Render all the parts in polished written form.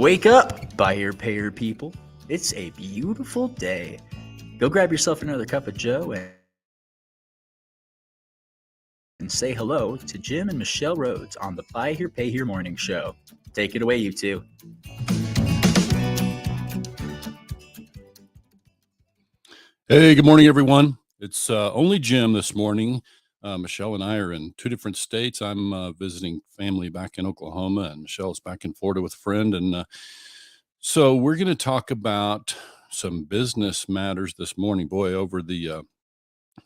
Wake up, buyer payer people. It's a beautiful day. Go grab yourself another cup of Joe and say hello to Jim and Michelle Rhodes on the Buy Here Pay Here Morning Show. Take it away, you two. Hey, good morning, everyone. It's only Jim this morning. Michelle and I are in two different states. I'm visiting family back in Oklahoma, and Michelle's back in Florida with a friend. And so we're going to talk about some business matters this morning. Boy, over the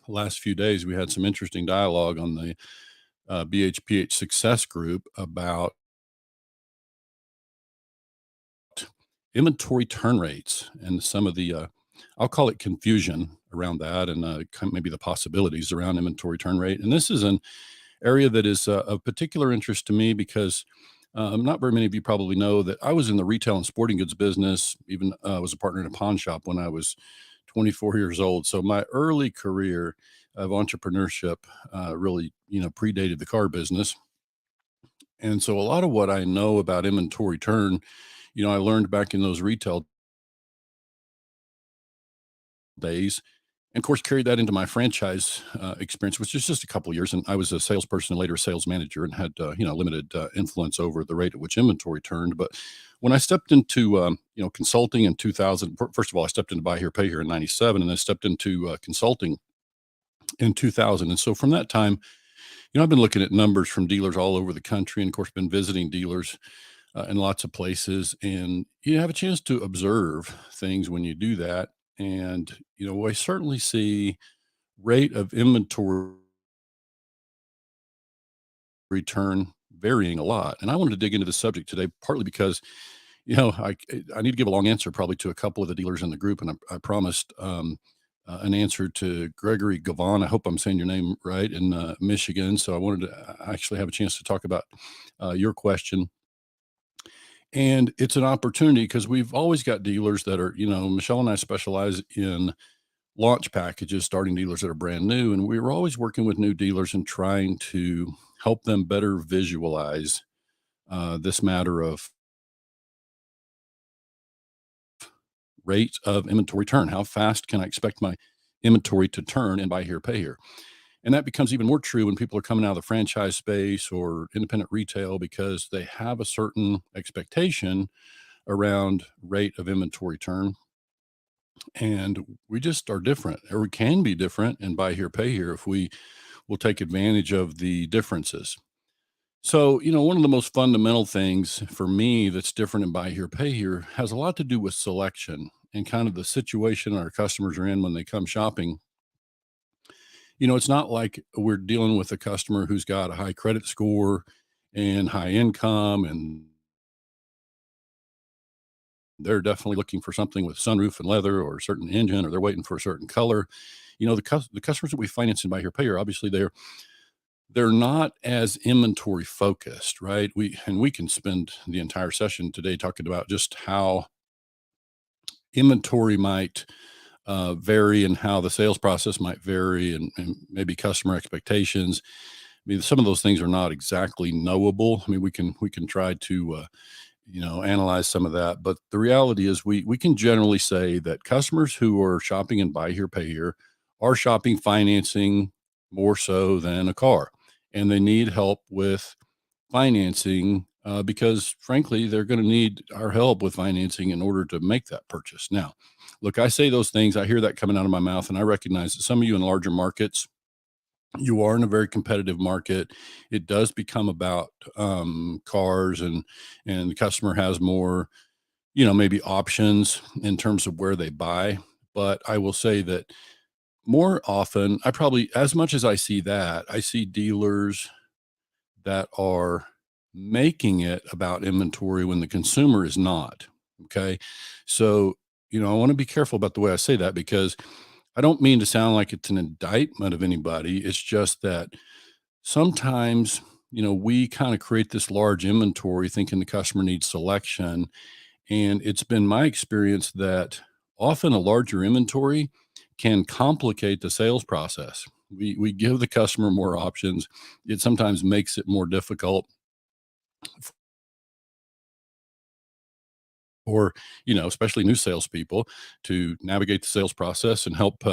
last few days, we had some interesting dialogue on the BHPH success group about inventory turn rates and some of the I'll call it confusion around that, and maybe the possibilities around inventory turn rate. And this is an area that is of particular interest to me because not very many of you probably know that I was in the retail and sporting goods business, even was a partner in a pawn shop when I was 24 years old. So my early career of entrepreneurship really, predated the car business. And so a lot of what I know about inventory turn, I learned back in those retail days, and of course carried that into my franchise experience, which is just a couple of years. And I was a salesperson and later a sales manager, and had limited influence over the rate at which inventory turned. But when I stepped into consulting in 2000, first of all, I stepped into Buy Here Pay Here in '97, and then stepped into consulting in 2000. And so from that time, I've been looking at numbers from dealers all over the country, and of course been visiting dealers in lots of places, and you have a chance to observe things when you do that. And I certainly see rate of inventory return varying a lot. And I wanted to dig into the subject today, partly because I need to give a long answer probably to a couple of the dealers in the group, and I promised an answer to Gregory Gavon. I hope I'm saying your name right, in Michigan. So I wanted to actually have a chance to talk about your question. And it's an opportunity because we've always got dealers that are, Michelle and I specialize in launch packages, starting dealers that are brand new. And we were always working with new dealers and trying to help them better visualize this matter of rate of inventory turn. How fast can I expect my inventory to turn in Buy Here, Pay Here? And that becomes even more true when people are coming out of the franchise space or independent retail, because they have a certain expectation around rate of inventory turn. And we just are different, or we can be different and Buy Here, Pay Here if we will take advantage of the differences. So, one of the most fundamental things for me that's different in Buy Here, Pay Here has a lot to do with selection and kind of the situation our customers are in when they come shopping. It's not like we're dealing with a customer who's got a high credit score and high income, and they're definitely looking for something with sunroof and leather or a certain engine, or they're waiting for a certain color. The customers that we finance in Buy Here, Pay Here, obviously they're not as inventory focused, right? We can spend the entire session today talking about just how inventory might vary, and how the sales process might vary, and maybe customer expectations. I mean, some of those things are not exactly knowable. I mean, we can try to analyze some of that, but the reality is we can generally say that customers who are shopping in Buy Here, Pay Here are shopping financing more so than a car, and they need help with financing because frankly, they're going to need our help with financing in order to make that purchase. Now, look, I say those things, I hear that coming out of my mouth, and I recognize that some of you in larger markets, you are in a very competitive market. It does become about cars, and the customer has more, maybe options in terms of where they buy. But I will say that more often, I probably, as much as I see that, I see dealers that are making it about inventory when the consumer is not. Okay. So, I want to be careful about the way I say that, because I don't mean to sound like it's an indictment of anybody. It's just that sometimes, we kind of create this large inventory thinking the customer needs selection. And it's been my experience that often a larger inventory can complicate the sales process. We give the customer more options. It sometimes makes it more difficult or, especially new salespeople, to navigate the sales process and help,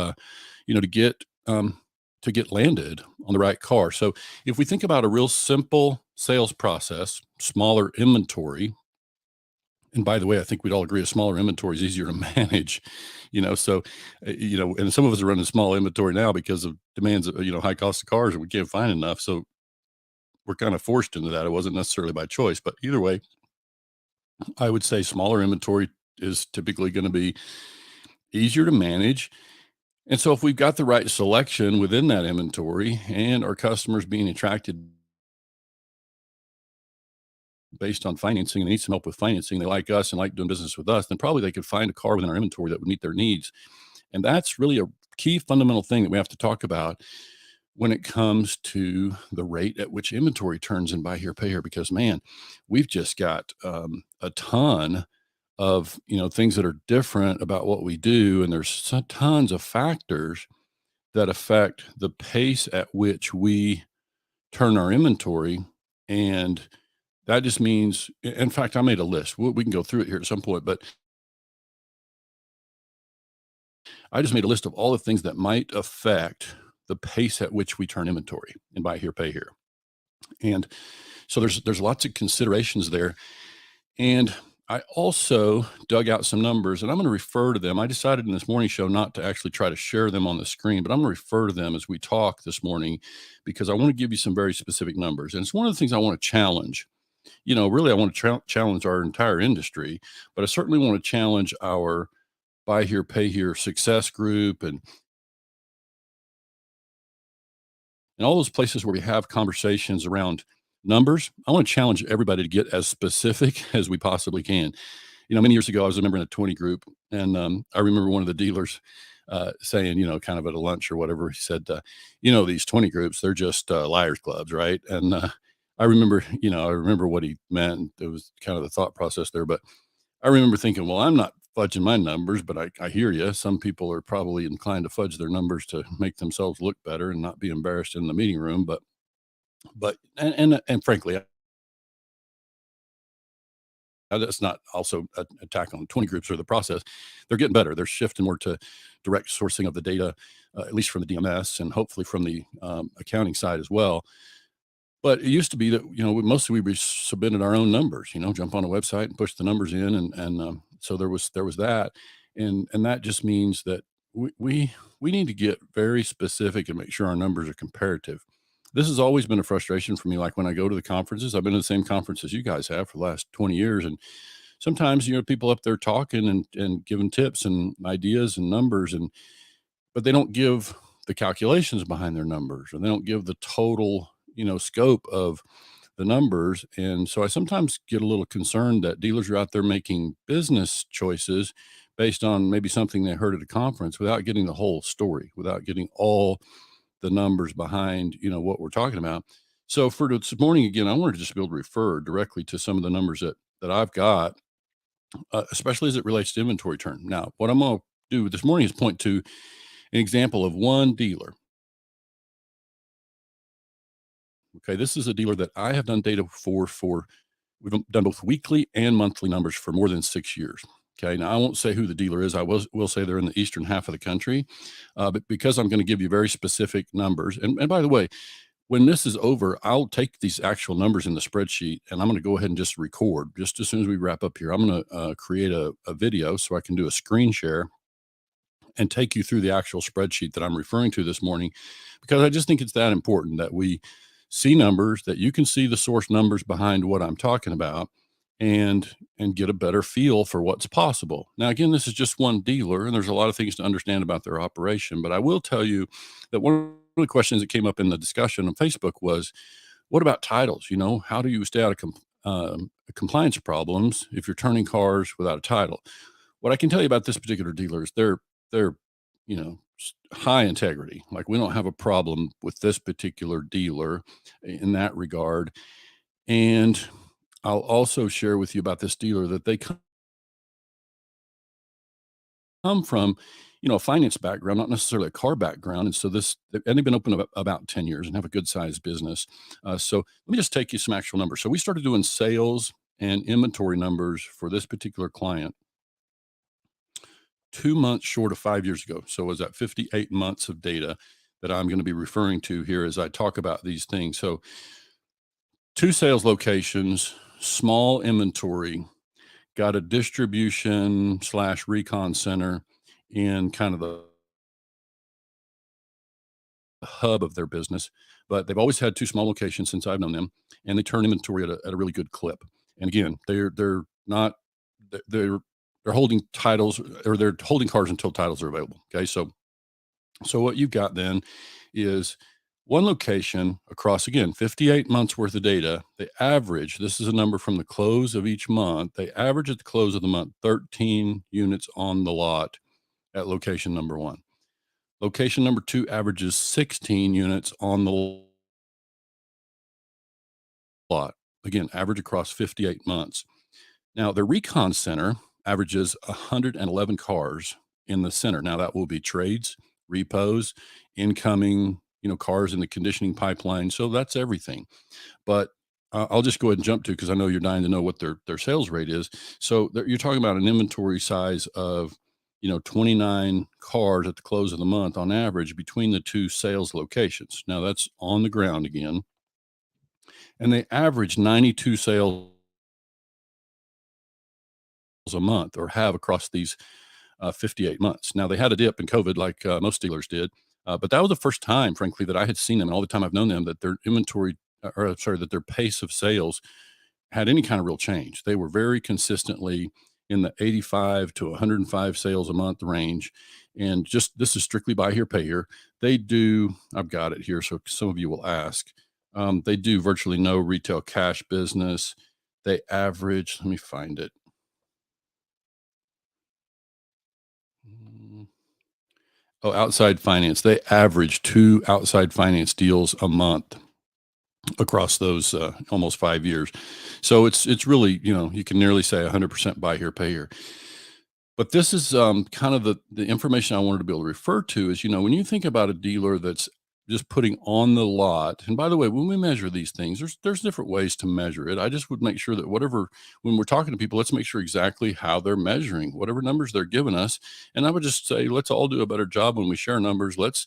you know, to get, um, to get landed on the right car. So if we think about a real simple sales process, smaller inventory, and by the way, I think we'd all agree a smaller inventory is easier to manage, so, and some of us are running small inventory now because of demands of, high cost of cars and we can't find enough. So we're kind of forced into that. It wasn't necessarily by choice, but either way, I would say smaller inventory is typically going to be easier to manage. And so if we've got the right selection within that inventory and our customers being attracted based on financing and they need some help with financing, they like us and like doing business with us, then probably they could find a car within our inventory that would meet their needs. And that's really a key fundamental thing that we have to talk about when it comes to the rate at which inventory turns in buy here, pay here, because man, we've just got a ton of things that are different about what we do, and there's tons of factors that affect the pace at which we turn our inventory. And that just means, in fact, I made a list. We can go through it here at some point, but I just made a list of all the things that might affect the pace at which we turn inventory and buy here, pay here. And so there's lots of considerations there. And I also dug out some numbers and I'm going to refer to them. I decided in this morning show not to actually try to share them on the screen, but I'm going to refer to them as we talk this morning because I want to give you some very specific numbers. And it's one of the things I want to challenge. Really, I want to challenge our entire industry, but I certainly want to challenge our buy here, pay here success group and all those places where we have conversations around numbers. I want to challenge everybody to get as specific as we possibly can. Many years ago, I was a member in a 20 group, and I remember one of the dealers saying, kind of at a lunch or whatever, he said, these 20 groups, they're just liars clubs, right? And I remember what he meant. It was kind of the thought process there, but I remember thinking, well, I'm not fudging my numbers, but I hear you. Some people are probably inclined to fudge their numbers to make themselves look better and not be embarrassed in the meeting room. But frankly, that's not also an attack on 20 groups or the process. They're getting better. They're shifting more to direct sourcing of the data, at least from the DMS and hopefully from the accounting side as well. But it used to be that, mostly we submitted our own numbers, jump on a website and push the numbers in. And so there was that. And that just means that we need to get very specific and make sure our numbers are comparative. This has always been a frustration for me. Like when I go to the conferences, I've been to the same conferences you guys have for the last 20 years. And sometimes, people up there talking and giving tips and ideas and numbers but they don't give the calculations behind their numbers, or they don't give the total, scope of the numbers. And so I sometimes get a little concerned that dealers are out there making business choices based on maybe something they heard at a conference without getting the whole story, without getting all the numbers behind, what we're talking about. So for this morning, again, I wanted to just be able to refer directly to some of the numbers that I've got, especially as it relates to inventory turn. Now, what I'm going to do this morning is point to an example of one dealer. Okay, this is a dealer that I have done data for we've done both weekly and monthly numbers for more than 6 years. Okay, now I won't say who the dealer is. Will say they're in the eastern half of the country, but because I'm going to give you very specific numbers. And by the way, when this is over, I'll take these actual numbers in the spreadsheet and I'm going to go ahead and just record just as soon as we wrap up here. I'm going to create a video so I can do a screen share and take you through the actual spreadsheet that I'm referring to this morning, because I just think it's that important that we see numbers, that you can see the source numbers behind what I'm talking about, and get a better feel for what's possible. Now, again, this is just one dealer, and there's a lot of things to understand about their operation, but I will tell you that one of the questions that came up in the discussion on Facebook was, what about titles? How do you stay out of compliance problems if you're turning cars without a title? What I can tell you about this particular dealer is they're high integrity. Like, we don't have a problem with this particular dealer in that regard. And I'll also share with you about this dealer that they come from, a finance background, not necessarily a car background. And so they've been open about 10 years and have a good sized business. So let me just take you some actual numbers. So we started doing sales and inventory numbers for this particular client 2 months short of 5 years ago. So was that 58 months of data that I'm going to be referring to here as I talk about these things. So 2 sales locations, small inventory, got a distribution slash recon center in kind of the hub of their business, but they've always had 2 small locations since I've known them, and they turn inventory at a really good clip. And again, they're not they're they're holding titles, or they're holding cars until titles are available. Okay, so what you've got then is one location across, again, 58 months worth of data. They average, this is a number from the close of each month. They average at the close of the month 13 units on the lot at location number 1. Location number 2 averages 16 units on the lot. Again, average across 58 months. Now, the recon center averages 111 cars in the center. Now, that will be trades, repos, incoming, cars in the conditioning pipeline. So that's everything. But I'll just go ahead and jump to, because I know you're dying to know what their sales rate is. So you're talking about an inventory size of 29 cars at the close of the month on average between the 2 sales locations. Now that's on the ground again, and they average 92 sales a month, or have across these 58 months. Now they had a dip in COVID, like most dealers did, but that was the first time, frankly, that I had seen them, and all the time I've known them, that their inventory, or sorry, that their pace of sales had any kind of real change. They were very consistently in the 85 to 105 sales a month range. And just, this is strictly buy here, pay here. They do, I've got it here, so some of you will ask. They do virtually no retail cash business. They average, let me find it. Oh, outside finance. They average 2 outside finance deals a month across those almost 5 years. So it's really, you can nearly say 100% buy here, pay here. But this is kind of the information I wanted to be able to refer to is, when you think about a dealer that's just putting on the lot, and by the way, when we measure these things, there's different ways to measure it. I just would make sure that when we're talking to people, let's make sure exactly how they're measuring whatever numbers they're giving us. And I would just say, let's all do a better job when we share numbers. Let's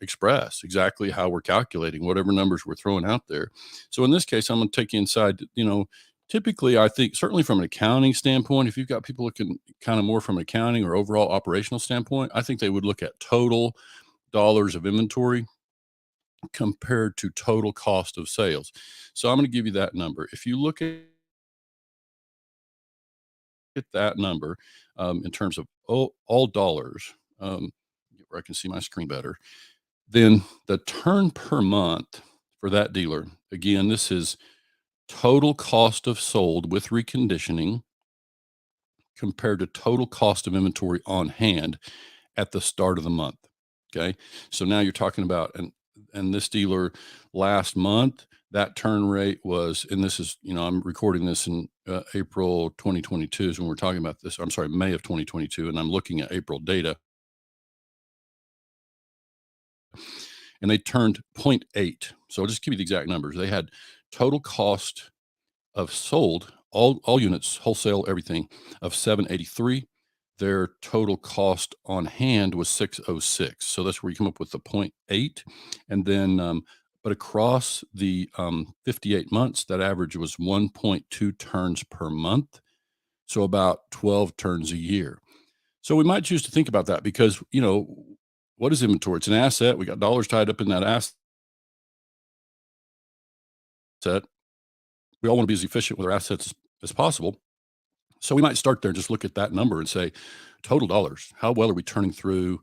express exactly how we're calculating whatever numbers we're throwing out there. So in this case, I'm going to take you inside, typically, I think, certainly from an accounting standpoint, if you've got people looking kind of more from an accounting or overall operational standpoint, I think they would look at total dollars of inventory compared to total cost of sales. So I'm going to give you that number. If you look at that number in terms of all dollars, where I can see my screen better, then the turn per month for that dealer, again, this is total cost of sold with reconditioning compared to total cost of inventory on hand at the start of the month. Okay. So now you're talking about, and this dealer last month, that turn rate was, and this is, I'm recording this in April 2022 is when we're talking about this. I'm sorry, May of 2022. And I'm looking at April data, and they turned 0.8. So I'll just give you the exact numbers. They had total cost of sold, all units, wholesale, everything, of 783. Their total cost on hand was 606. So that's where you come up with the 0.8. And then, but across the 58 months, that average was 1.2 turns per month. So about 12 turns a year. So we might choose to think about that because, what is inventory? It's an asset. We got dollars tied up in that asset. We all want to be as efficient with our assets as possible. So we might start there and just look at that number and say, total dollars, how well are we turning through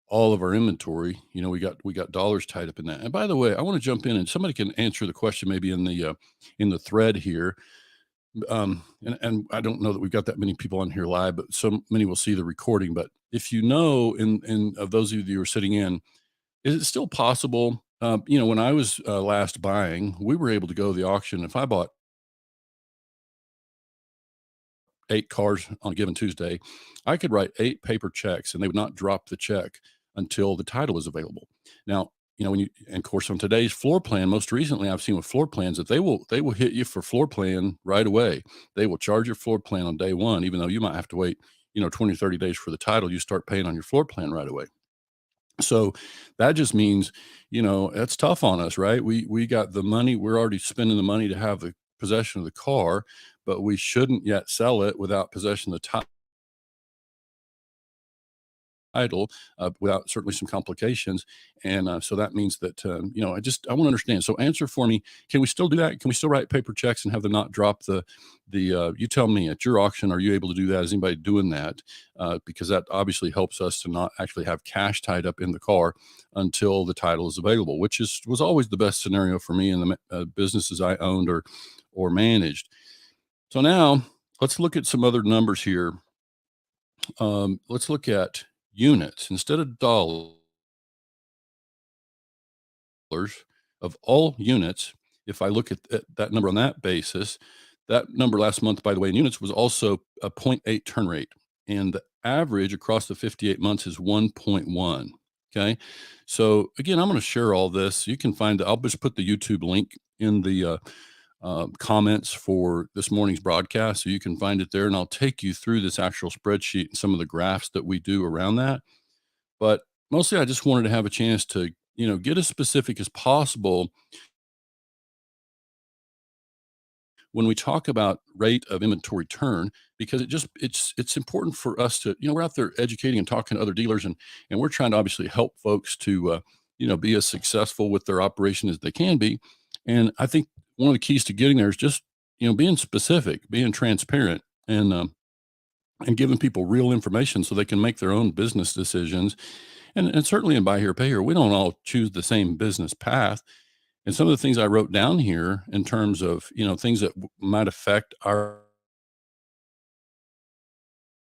all of our inventory? We got dollars tied up in that. And by the way, I want to jump in, and somebody can answer the question maybe in the thread here. And I don't know that we've got that many people on here live, but so many will see the recording. But if in of those of you who are sitting in, is it still possible? When I was last buying, we were able to go to the auction. If I bought 8 cars on a given Tuesday, I could write 8 paper checks and they would not drop the check until the title was available. Now, when and of course on today's floor plan, most recently I've seen with floor plans that they will hit you for floor plan right away. They will charge your floor plan on day one, even though you might have to wait, 20, 30 days for the title. You start paying on your floor plan right away. So that just means, that's tough on us, right? We got the money, we're already spending the money to have the possession of the car, but we shouldn't yet sell it without possession of the title, without certainly some complications. And so that means that, I want to understand. So answer for me, can we still do that? Can we still write paper checks and have them not drop you tell me at your auction, are you able to do that? Is anybody doing that? Because that obviously helps us to not actually have cash tied up in the car until the title is available, which was always the best scenario for me in the businesses I owned or managed. So now let's look at some other numbers here. Let's look at units instead of dollars of all units. If I look at that number on that basis, that number last month, by the way, in units was also a 0.8 turn rate. And the average across the 58 months is 1.1. Okay. So again, I'm going to share all this. You can I'll just put the YouTube link in the comments for this morning's broadcast. So you can find it there, and I'll take you through this actual spreadsheet and some of the graphs that we do around that. But mostly I just wanted to have a chance to, get as specific as possible when we talk about rate of inventory turn, because it's important for us to, we're out there educating and talking to other dealers, and we're trying to obviously help folks to, be as successful with their operation as they can be. And I think one of the keys to getting there is just, being specific, being transparent, and giving people real information so they can make their own business decisions. And certainly in Buy Here, Pay Here, we don't all choose the same business path. And some of the things I wrote down here in terms of, things that might affect our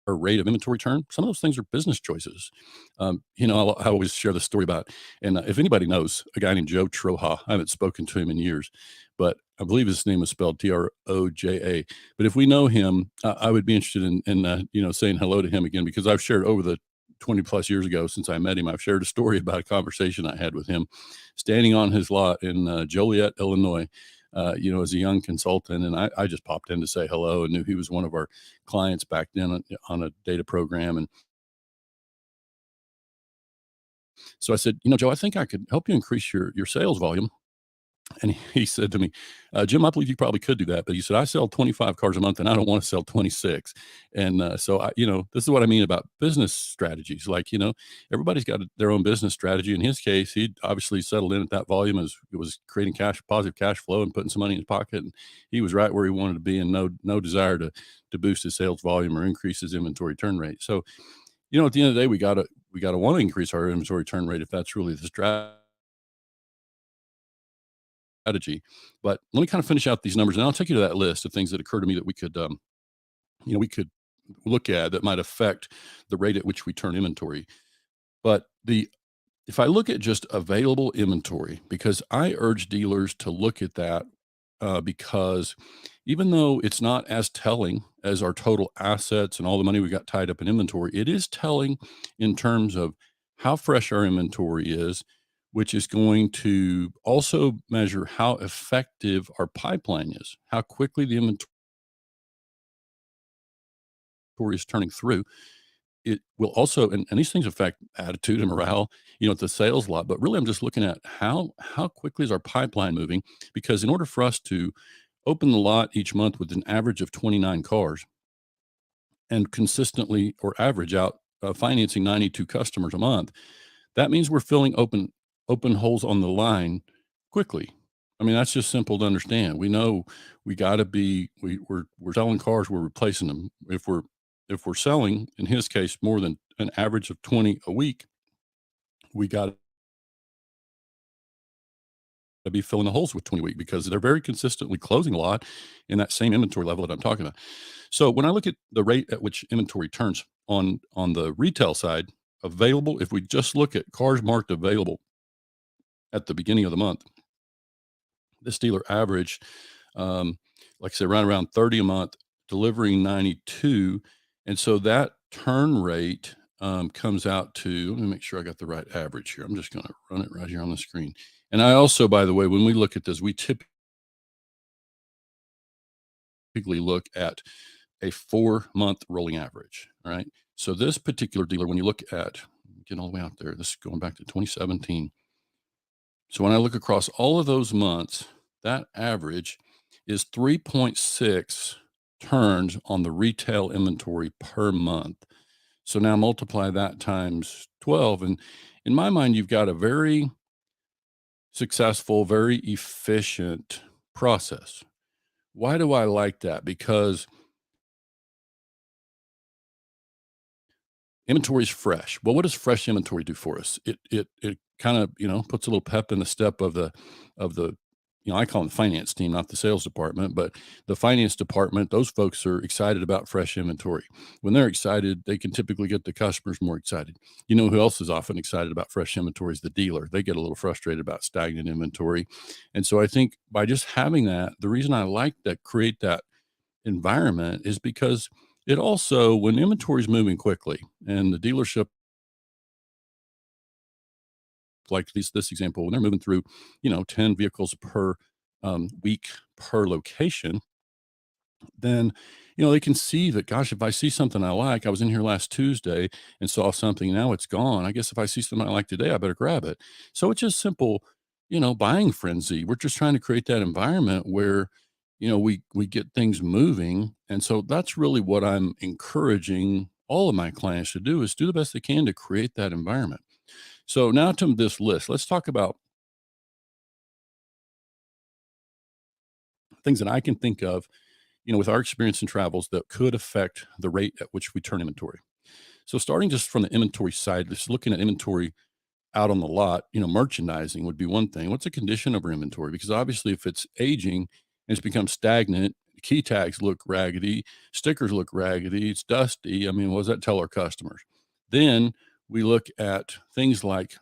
rate of inventory turn, some of those things are business choices. I always share the story about, and if anybody knows a guy named Joe Troja, I haven't spoken to him in years, but I believe his name is spelled Troja. But if we know him, I would be interested in saying hello to him again, because I've shared over the 20 plus years ago since I met him, I've shared a story about a conversation I had with him standing on his lot in Joliet, Illinois, as a young consultant. And I just popped in to say hello and knew he was one of our clients back then on a data program. And so I said, Joe, I think I could help you increase your sales volume. And he said to me, Jim, I believe you probably could do that. But he said, I sell 25 cars a month and I don't want to sell 26. And so this is what I mean about business strategies. Like, everybody's got their own business strategy. In his case, he obviously settled in at that volume as it was creating positive cash flow and putting some money in his pocket. And he was right where he wanted to be, and no desire to boost his sales volume or increase his inventory turn rate. So, at the end of the day, we gotta want to increase our inventory turn rate if that's really the strategy. But let me kind of finish out these numbers, and I'll take you to that list of things that occur to me that we could look at that might affect the rate at which we turn inventory. But if I look at just available inventory, because I urge dealers to look at that, because even though it's not as telling as our total assets and all the money we got tied up in inventory, it is telling in terms of how fresh our inventory is, which is going to also measure how effective our pipeline is, how quickly the inventory is turning through. It will also, and these things affect attitude and morale, at the sales lot. But really, I'm just looking at how quickly is our pipeline moving, because in order for us to open the lot each month with an average of 29 cars and consistently or average out financing 92 customers a month, that means we're filling open holes on the line quickly. I mean, that's just simple to understand. We know we got to be we're selling cars, we're replacing them. If we're selling, in his case, more than an average of 20 a week, we got to be filling the holes with 20 a week, because they're very consistently closing a lot in that same inventory level that I'm talking about. So when I look at the rate at which inventory turns on the retail side, available, if we just look at cars marked available at the beginning of the month, this dealer averaged, like I said, around 30 a month, delivering 92. And so that turn rate comes out to, let me make sure I got the right average here. I'm just going to run it right here on the screen. And I also, by the way, when we look at this, we typically look at a 4-month rolling average. All right. So this particular dealer, when you look at, getting all the way out there, this is going back to 2017. So when I look across all of those months, that average is 3.6 turns on the retail inventory per month. So now multiply that times 12. And in my mind, you've got a very successful, very efficient process. Why do I like that? Because inventory is fresh. Well, what does fresh inventory do for us? It kind of, puts a little pep in the step of the I call them the finance team, not the sales department, but the finance department. Those folks are excited about fresh inventory. When they're excited, they can typically get the customers more excited. You know who else is often excited about fresh inventory is the dealer. They get a little frustrated about stagnant inventory, and so I think by just having that, the reason I like that, create that environment, is because it also, when inventory is moving quickly and the dealership, like this example, when they're moving through, 10 vehicles per week per location, then, they can see that, gosh, if I see something I like, I was in here last Tuesday and saw something, now it's gone. I guess if I see something I like today, I better grab it. So it's just simple, buying frenzy. We're just trying to create that environment where, we get things moving. And so that's really what I'm encouraging all of my clients to do, is do the best they can to create that environment. So now to this list, let's talk about things that I can think of, with our experience in travels, that could affect the rate at which we turn inventory. So starting just from the inventory side, just looking at inventory out on the lot, merchandising would be one thing. What's the condition of our inventory? Because obviously if it's aging and it's become stagnant, key tags look raggedy, stickers look raggedy, it's dusty. I mean, what does that tell our customers? Then we look at things like,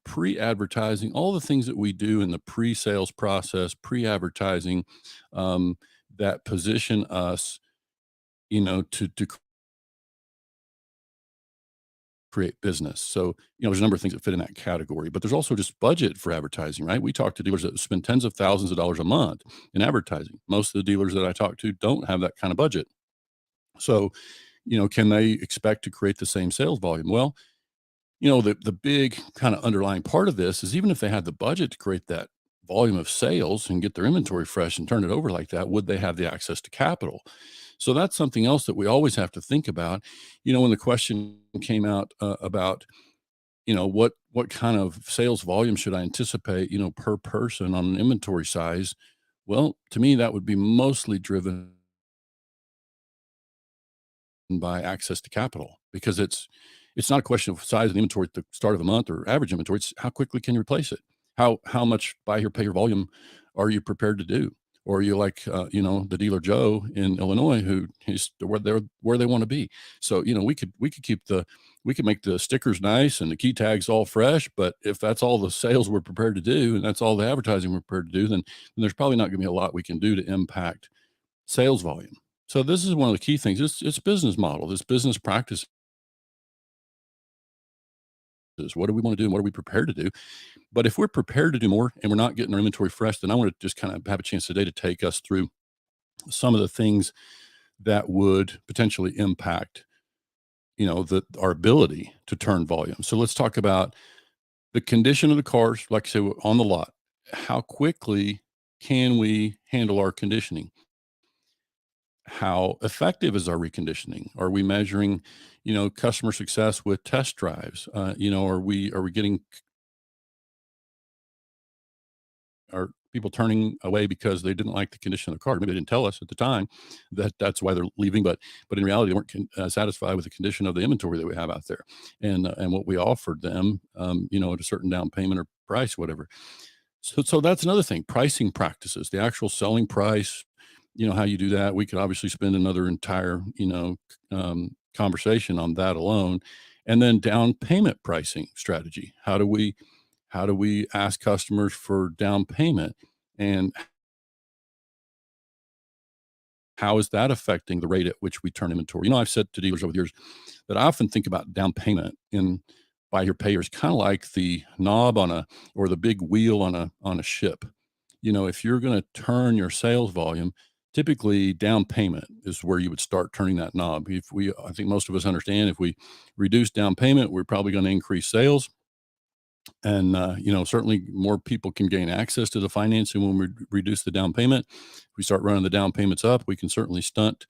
pre-advertising, all the things that we do in the pre-sales process, pre-advertising, um, that position us, to create business. So, there's a number of things that fit in that category, but there's also just budget for advertising, right? We talk to dealers that spend tens of thousands of dollars a month in advertising. Most of the dealers that I talk to don't have that kind of budget. So, can they expect to create the same sales volume? Well, the big kind of underlying part of this is, even if they had the budget to create that volume of sales and get their inventory fresh and turn it over like that, would they have the access to capital? So that's something else that we always have to think about. When the question came out about, what kind of sales volume should I anticipate, per person on an inventory size? Well, to me, that would be mostly driven by access to capital, because it's not a question of size of the inventory at the start of the month or average inventory. It's how quickly can you replace it? How much buy here, pay your volume are you prepared to do? Or are you like, the dealer Joe in Illinois, who is where they want to be? So, we could make the stickers nice and the key tags all fresh, but if that's all the sales we're prepared to do and that's all the advertising we're prepared to do, then there's probably not going to be a lot we can do to impact sales volume. So this is one of the key things. It's business model, it's business practices. What do we want to do and what are we prepared to do? But if we're prepared to do more and we're not getting our inventory fresh, then I want to just kind of have a chance today to take us through some of the things that would potentially impact, our ability to turn volume. So let's talk about the condition of the cars, like I say, on the lot. How quickly can we handle our conditioning? How effective is our reconditioning? Are we measuring, customer success with test drives? Are we getting, are people turning away because they didn't like the condition of the car? Maybe they didn't tell us at the time that that's why they're leaving, but in reality, they weren't satisfied with the condition of the inventory that we have out there, and what we offered them, at a certain down payment or price, whatever. So that's another thing. Pricing practices, the actual selling price. How you do that. We could obviously spend another entire, conversation on that alone. And then down payment pricing strategy. How do we ask customers for down payment, and how is that affecting the rate at which we turn inventory? I've said to dealers over the years that I often think about down payment in buy here pay here is kind of like the knob on a or the big wheel on a ship. If you're going to turn your sales volume, typically down payment is where you would start turning that knob. I think most of us understand if we reduce down payment, we're probably going to increase sales. And, certainly more people can gain access to the financing when we reduce the down payment. If we start running the down payments up, we can certainly stunt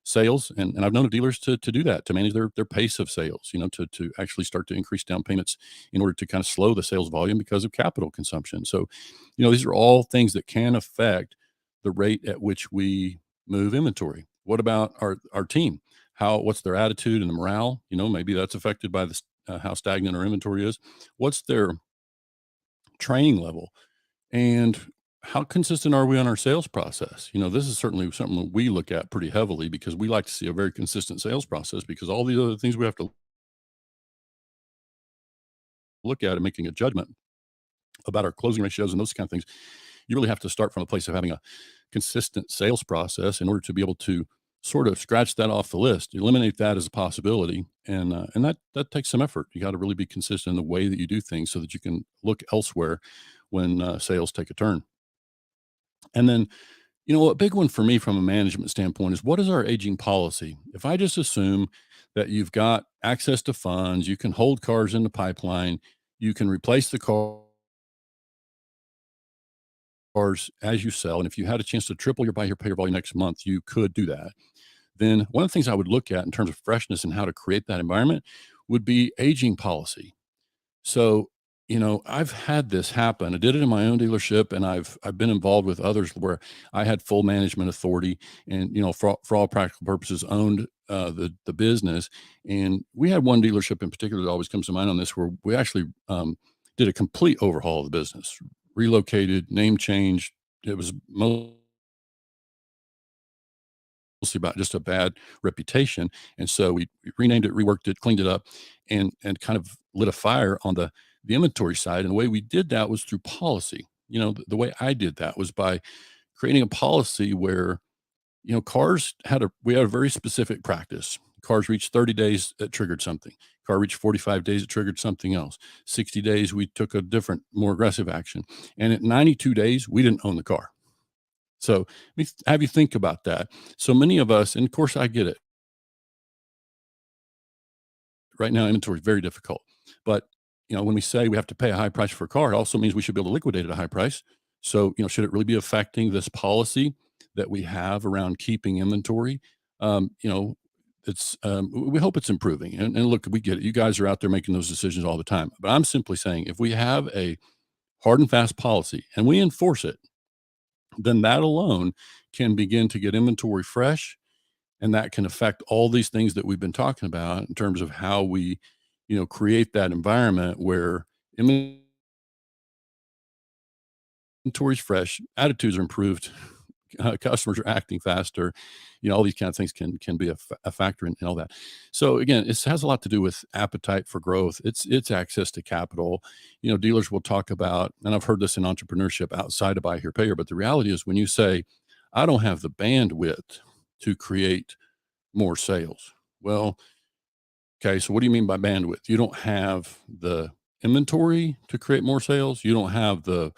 sales. And I've known of dealers to do that, to manage their pace of sales, to actually start to increase down payments in order to kind of slow the sales volume because of capital consumption. So, these are all things that can affect the rate at which we move inventory. What about our team? What's their attitude and the morale? Maybe that's affected by how stagnant our inventory is. What's their training level? And how consistent are we on our sales process? This is certainly something that we look at pretty heavily because we like to see a very consistent sales process, because all the other things we have to look at and making a judgment about our closing ratios and those kind of things, you really have to start from a place of having a consistent sales process in order to be able to sort of scratch that off the list, eliminate that as a possibility. And that takes some effort. You got to really be consistent in the way that you do things so that you can look elsewhere when sales take a turn. And then, a big one for me from a management standpoint is, what is our aging policy? If I just assume that you've got access to funds, you can hold cars in the pipeline, you can replace the cars as you sell, and if you had a chance to triple your buy here, pay your volume next month, you could do that. Then one of the things I would look at in terms of freshness and how to create that environment would be aging policy. So, I've had this happen. I did it in my own dealership, and I've been involved with others where I had full management authority, and for all practical purposes owned the business. And we had one dealership in particular that always comes to mind on this, where we actually did a complete overhaul of the business, relocated, name change. It was mostly about just a bad reputation. And so we renamed it, reworked it, cleaned it up, and kind of lit a fire on the inventory side. And the way we did that was through policy. The way I did that was by creating a policy where, we had a very specific practice. Cars reached 30 days, it triggered something. Car reached 45 days, it triggered something else. 60 days, we took a different, more aggressive action. And at 92 days, we didn't own the car. So have you think about that. So many of us, and of course I get it. Right now, inventory is very difficult. But, when we say we have to pay a high price for a car, it also means we should be able to liquidate at a high price. So, should it really be affecting this policy that we have around keeping inventory? We hope it's improving. And look, we get it. You guys are out there making those decisions all the time. But I'm simply saying, if we have a hard and fast policy and we enforce it, then that alone can begin to get inventory fresh. And that can affect all these things that we've been talking about in terms of how we, create that environment where inventory's fresh, attitudes are improved, customers are acting faster. All these kind of things can be a factor in all that. So again, it has a lot to do with appetite for growth. It's access to capital. Dealers will talk about, and I've heard this in entrepreneurship outside of buy here, pay here, but the reality is when you say, I don't have the bandwidth to create more sales. Well, okay, so what do you mean by bandwidth? You don't have the inventory to create more sales. You don't have the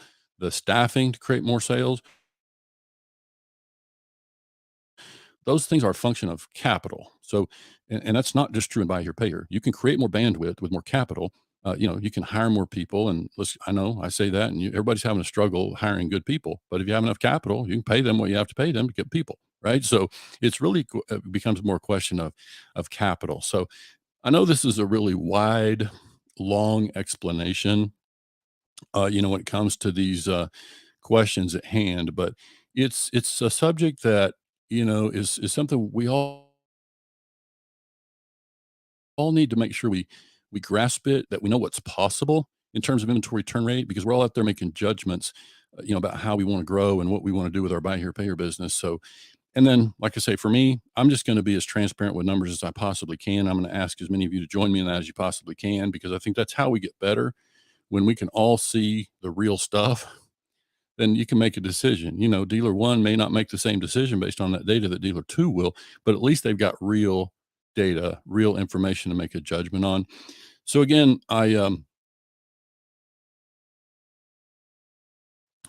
staffing to create more sales. Those things are a function of capital. So, and that's not just true in buy here, pay here. You can create more bandwidth with more capital. You can hire more people, and I know I say that, and everybody's having a struggle hiring good people. But if you have enough capital, you can pay them what you have to pay them to get people, right? So it's really becomes more a question of capital. So I know this is a really wide, long explanation, when it comes to these questions at hand, but it's a subject that is something we all need to make sure we grasp it, that we know what's possible in terms of inventory turn rate, because we're all out there making judgments, about how we want to grow and what we want to do with our buy here, pay here business. So, and then, like I say, for me, I'm just going to be as transparent with numbers as I possibly can. I'm going to ask as many of you to join me in that as you possibly can, because I think that's how we get better, when we can all see the real stuff. then you can make a decision. Dealer one may not make the same decision based on that data that dealer two will, but at least they've got real data, real information to make a judgment on. So again,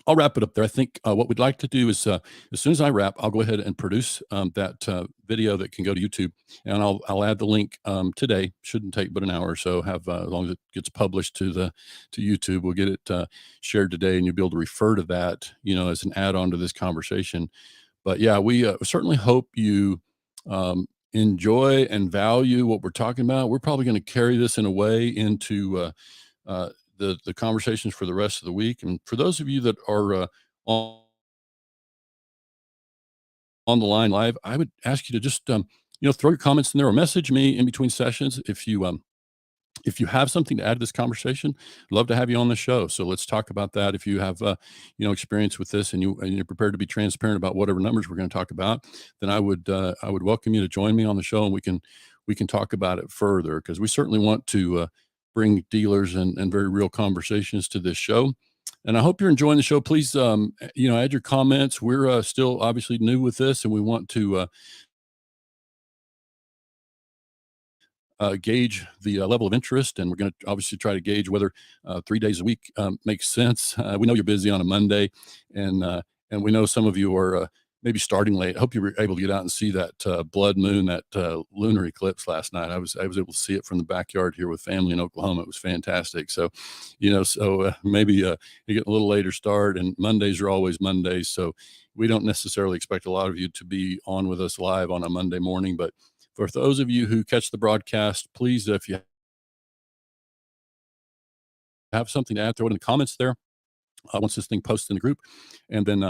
I'll wrap it up there. I think what we'd like to do is, as soon as I wrap, I'll go ahead and produce that video that can go to YouTube, and I'll add the link today. Shouldn't take but an hour or so. Have as long as it gets published to YouTube, we'll get it shared today, and you'll be able to refer to that, as an add-on to this conversation. But yeah, we certainly hope you enjoy and value what we're talking about. We're probably going to carry this in a way into the conversations for the rest of the week. And for those of you that are on the line live, I would ask you to just throw your comments in there or message me in between sessions if you have something to add to this conversation. I'd love to have you on the show. So let's talk about that. If you have experience with this and you're prepared to be transparent about whatever numbers we're going to talk about, then I would welcome you to join me on the show, and we can talk about it further, because we certainly want to bring dealers and very real conversations to this show. And I hope you're enjoying the show. Please, add your comments. We're still obviously new with this, and we want to gauge the level of interest, and we're going to obviously try to gauge whether 3 days a week makes sense. We know you're busy on a Monday, and we know some of you are maybe starting late. I hope you were able to get out and see that blood moon, that lunar eclipse last night. I was able to see it from the backyard here with family in Oklahoma. It was fantastic. So, maybe you get a little later start, and Mondays are always Mondays. So we don't necessarily expect a lot of you to be on with us live on a Monday morning, but for those of you who catch the broadcast, please, if you have something to add, throw it in the comments there once this thing posts in the group. And then,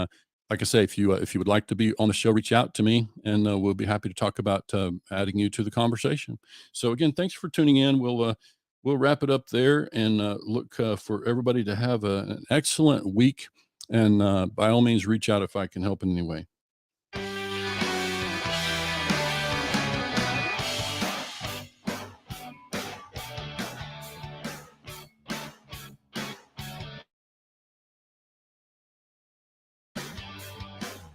like I say, if you would like to be on the show, reach out to me, and we'll be happy to talk about adding you to the conversation. So again, thanks for tuning in. We'll wrap it up there, and look for everybody to have an excellent week. And by all means, reach out if I can help in any way.